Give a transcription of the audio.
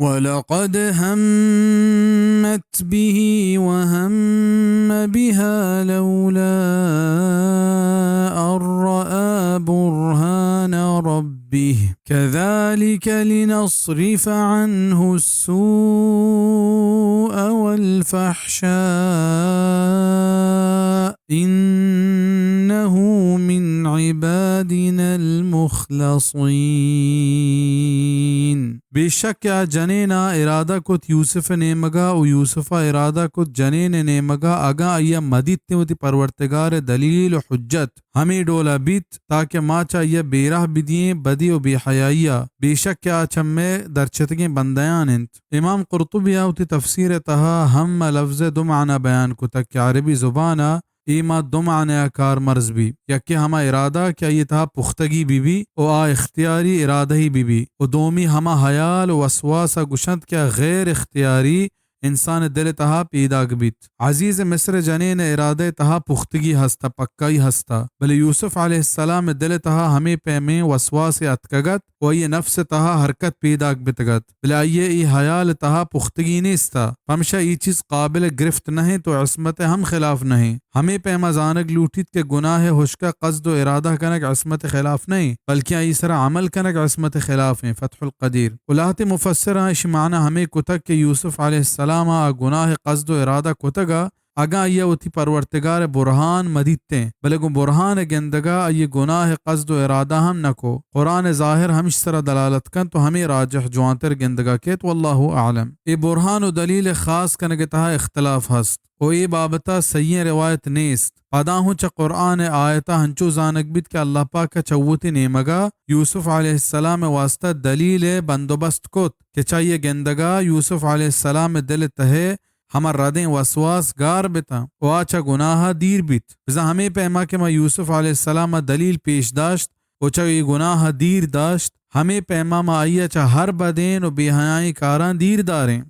वलक़द Hammath बिही वहम्म बिहा लौला अर्रआ बुरहान रब्बिह कज़ालिक लिनस्रिफ़ अन्हु अस्सूअ वल्फ़हशा इन्नहु मिन इबादिनल मुख़लसीन। बेशक क्या जनेना इरादा कुत यूसुफ ने मगा और यूसुफा इरादा कुत जनेन ने मगा अगा अय्या मदित्य परवर्तगार दलील हुज्जत हमें डोला बीत ताकि माचा यह बेराह बिदिए बदी और बेहयाइया बेशक क्या चम्मे दरचतगे बंदयान इंत। इमाम कुर्तुबी उती तफसीर तहा हम लफ्ज़ दो माना बयान को तक क्या अरबी ज़ुबाना ईमा दो माने आकार मर्ज भी यके हमा इरादा क्या ये था पुख्तगी बीबी और आ इख्तियारी इरादा ही बीबी और दोमी हमा हयाल वसवासा गुशंत क्या गैर इख्तियारी इंसान दिल तहा पैदा गबित। अजीज मिस्र जनेन इरादे तहा पुख्तगी हस्ता पक्काई हस्ता भले यूसुफ अलैहिस्सलाम दिल तहा हमें पैमे वसवास अतकगत व ये नफ्स तहा हरकत पैदा बितगत भले ये हयाल तहा पुख्तगी निस्ता हमशा ये चीज काबिल गिरफ्त नहीं तो अस्मत हम खिलाफ नहीं हमें पैमा जानक लूटित के गुनाह हुश्का कस्द व इरादा कनक अस्मत खिलाफ नहीं बल्कि इसरा अमल कनक अस्मत खिलाफ है। फतहुल कदीर उलाहत मुफस्सिर इस माना हमें कुतक के यूसुफ अलैहिस्सलाम गुनाह कस्द व इरादा कुतगा अगा ये उती परवर्तगार बुरहान मदीते भले गो बुरहान गेंदगा ये गुनाह कस्द व इरादा हम नको कुरान ज़ाहिर हम इस तरह दलालत कन तो हमें राजह जुआतर गेंदगा के तो अल्लाहु आलम। ए बुरहान व दलील खास कन के तहा इख्तलाफ हस्त ओ ये बाबता सही रिवायत नेस्त पदाहू च कुरान आयता हंचो जानक बित के अल्लाह पाक का चौवती नेमगा यूसुफ अलैहिस्सलाम वास्ता दलील बंदोबस्त कोत के चाहिए गेंदगा यूसुफ अलैहिस्सलाम दिल तहे हमार रदें वसवास गार बिता ओ आचा गुनाह दीर बित बिजा हमें पैमा के मा यूसुफ अलैहिस्सलाम दलील पेश दाश्त ओचा ये गुनाह दीर दाश्त हमें पैमा मा आइया चा हर बदेन और बेहयाई कारां दीर दारें।